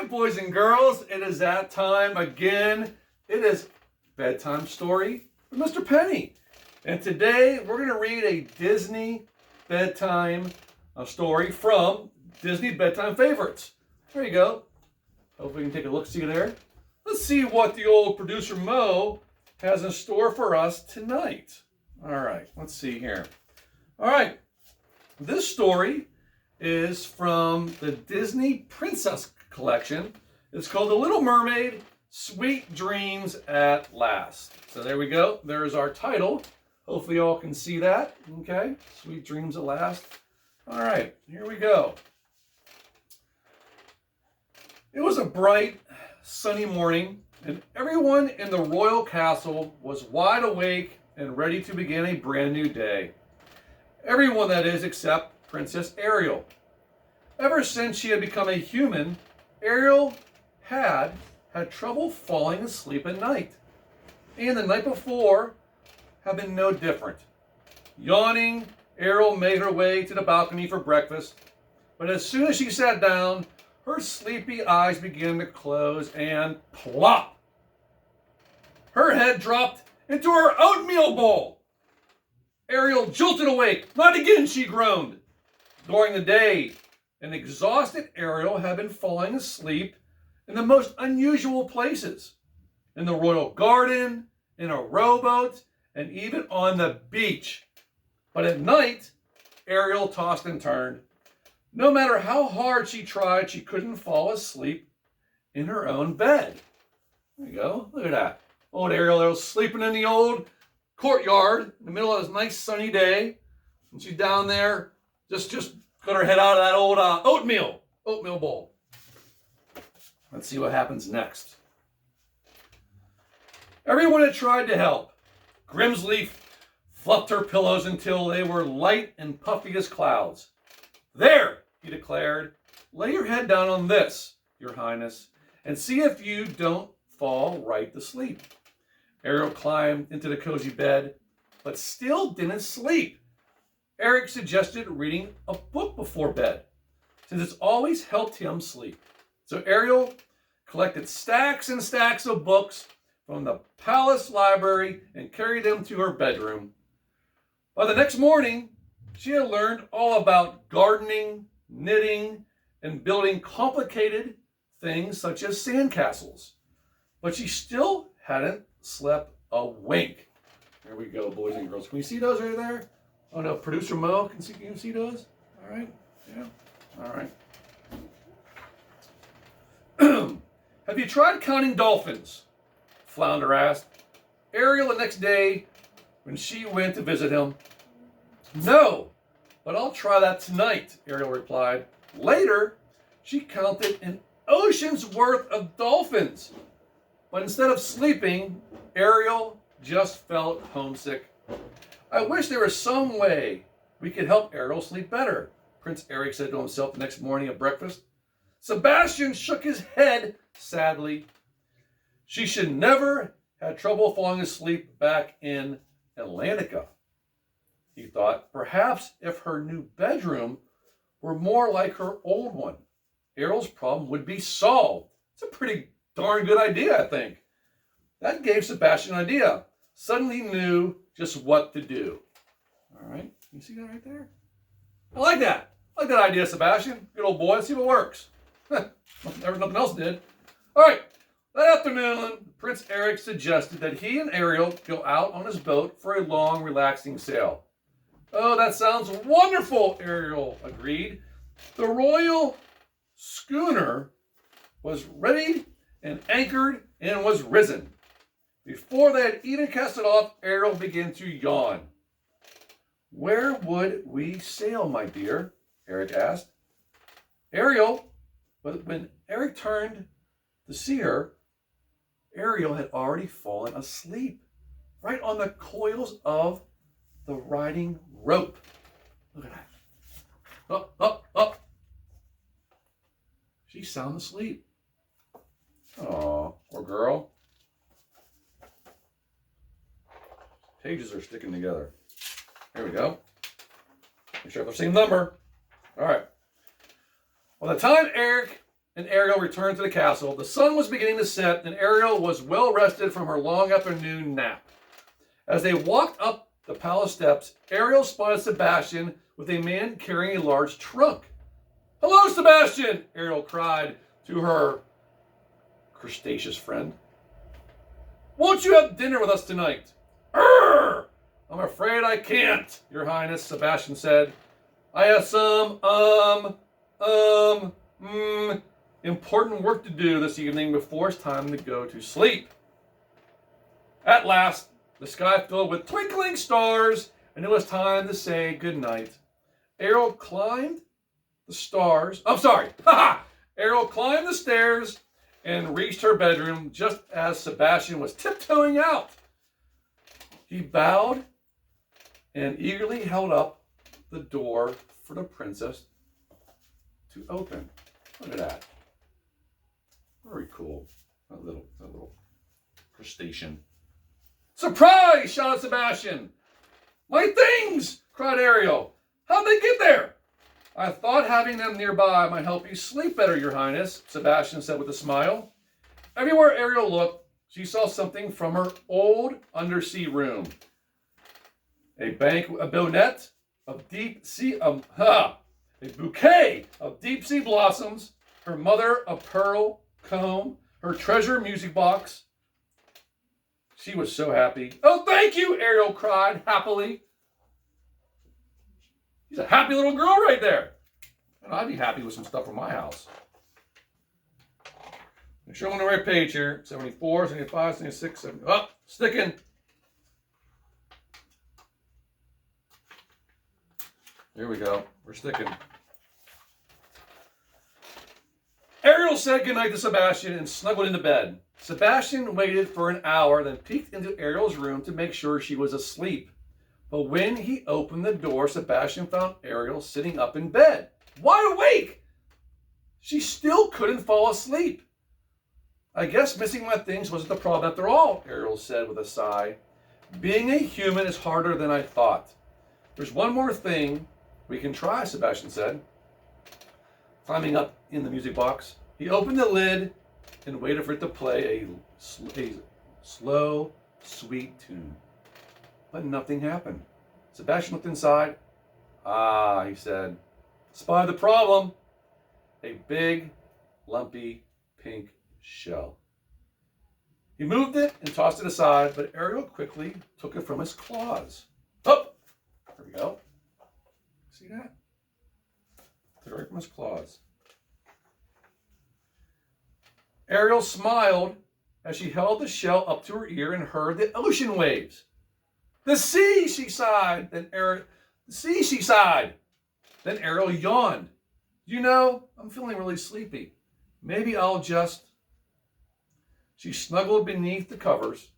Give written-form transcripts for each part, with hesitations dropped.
right, boys and girls, it is that time again. It is bedtime story with Mr. Penny. And today we're going to read a Disney bedtime story from Disney Bedtime Favorites. There you go. Hopefully we can take a look-see there. Let's see what the old producer Mo has in store for us tonight. All right, let's see here. All right, this story is from the Disney Princess Collection. It's called The Little Mermaid, Sweet Dreams at Last. So there we go. There's our title. Hopefully you all can see that. Okay, Sweet Dreams at Last. All right, here we go. It was a bright, sunny morning, and everyone in the royal castle was wide awake and ready to begin a brand new day. Everyone, that is, except Princess Ariel. Ever since she had become a human, Ariel had trouble falling asleep at night. And the night before had been no different. Yawning, Ariel made her way to the balcony for breakfast. But as soon as she sat down, her sleepy eyes began to close and plop! Her head dropped into her oatmeal bowl. Ariel jolted awake. Not again, she groaned. During the day, an exhausted Ariel had been falling asleep in the most unusual places. In the royal garden, in a rowboat, and even on the beach. But at night, Ariel tossed and turned. No matter how hard she tried, she couldn't fall asleep in her own bed. There you go. Look at that. Old Ariel was sleeping in the old courtyard in the middle of this nice sunny day. And she's down there just got her head out of that old oatmeal bowl. Let's see what happens next. Everyone had tried to help. Grimsleaf fluffed her pillows until they were light and puffy as clouds. There, he declared, lay your head down on this, Your Highness, and see if you don't fall right to sleep. Ariel climbed into the cozy bed, but still didn't sleep. Eric suggested reading a book before bed, since it's always helped him sleep. So Ariel collected stacks and stacks of books from the palace library and carried them to her bedroom. By the next morning, she had learned all about gardening, knitting, and building complicated things such as sandcastles. But she still hadn't slept a wink. There we go, boys and girls. Can you see those right there? Oh no, producer Mo, can you see those? All right, yeah, all right. Have you tried counting dolphins? Flounder asked Ariel the next day when she went to visit him. No, but I'll try that tonight, Ariel replied. Later, she counted an ocean's worth of dolphins. But instead of sleeping, Ariel just felt homesick. I wish there was some way we could help Ariel sleep better, Prince Eric said to himself the next morning at breakfast. Sebastian shook his head sadly. She should never have trouble falling asleep back in Atlantica. He thought, perhaps if her new bedroom were more like her old one, Ariel's problem would be solved. It's a pretty darn good idea, I think. That gave Sebastian an idea. Suddenly he knew just what to do. All right, you see that right there? I like that. I like that idea, Sebastian. Good old boy. Let's see what works. Nothing else did. All right, that afternoon, Prince Eric suggested that he and Ariel go out on his boat for a long, relaxing sail. Oh, that sounds wonderful, Ariel agreed. The royal schooner was ready and anchored and was risen. Before they had even cast it off, Ariel began to yawn. Where would we sail, my dear? Eric asked. Ariel, but when Eric turned to see her, Ariel had already fallen asleep, right on the coils of the riding rope. Look at that. Up, up, up. She's sound asleep. Aw, poor girl. Pages are sticking together. Here we go. Make sure I have the same number. All right. By the time Eric and Ariel returned to the castle. The sun was beginning to set, and Ariel was well rested from her long afternoon nap. As they walked up the palace steps, Ariel spotted Sebastian with a man carrying a large trunk. "Hello, Sebastian!" Ariel cried to her crustaceous friend. "Won't you have dinner with us tonight?" "Urgh! I'm afraid I can't, Your Highness," Sebastian said. "I have some, important work to do this evening before it's time to go to sleep." At last, the sky filled with twinkling stars, and it was time to say goodnight. Ariel climbed the stairs and reached her bedroom just as Sebastian was tiptoeing out. He bowed and eagerly held up the door for the princess to open. Look at that. Very cool. That little crustacean. "Surprise!" shouted Sebastian. "My things!" cried Ariel. "How'd they get there?" "I thought having them nearby might help you sleep better, Your Highness," Sebastian said with a smile. Everywhere Ariel looked, she saw something from her old undersea room. A bouquet of deep sea blossoms, her mother a pearl comb, her treasure music box. She was so happy. "Oh, thank you!" Ariel cried happily. She's a happy little girl right there. And I'd be happy with some stuff from my house. Make sure I'm on the right page here. 74, 75, 76, 70. Oh, sticking. Here we go. We're sticking. Ariel said goodnight to Sebastian and snuggled into bed. Sebastian waited for an hour, then peeked into Ariel's room to make sure she was asleep. But when he opened the door, Sebastian found Ariel sitting up in bed, wide awake. She still couldn't fall asleep. "I guess missing my things wasn't the problem after all," Ariel said with a sigh. "Being a human is harder than I thought." "There's one more thing we can try," Sebastian said, climbing up in the music box. He opened the lid and waited for it to play a slow, sweet tune. But nothing happened. Sebastian looked inside. "Ah," he said. "Spotted the problem. A big, lumpy, pink shell." He moved it and tossed it aside, but Ariel quickly took it from his claws. Oh, there we go. See that? Took it right from his claws. Ariel smiled as she held the shell up to her ear and heard the ocean waves. "The sea," she sighed. Then Ariel yawned. "You know, I'm feeling really sleepy. Maybe I'll just..." She snuggled beneath the covers,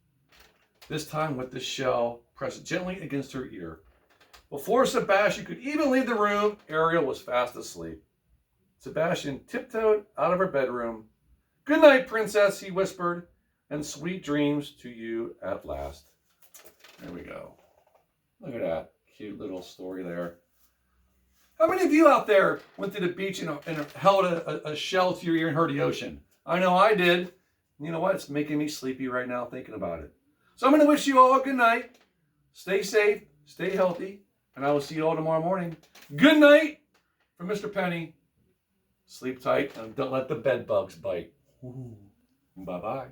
this time with the shell pressed gently against her ear. Before Sebastian could even leave the room, Ariel was fast asleep. Sebastian tiptoed out of her bedroom. "Good night, princess," he whispered, "and sweet dreams to you at last." There we go. Look at that cute little story there. How many of you out there went to the beach and held a shell to your ear and heard the ocean? I know I did. You know what? It's making me sleepy right now thinking about it. So I'm going to wish you all a good night. Stay safe, stay healthy, and I will see you all tomorrow morning. Good night from Mr. Penny. Sleep tight and don't let the bed bugs bite. Bye-bye.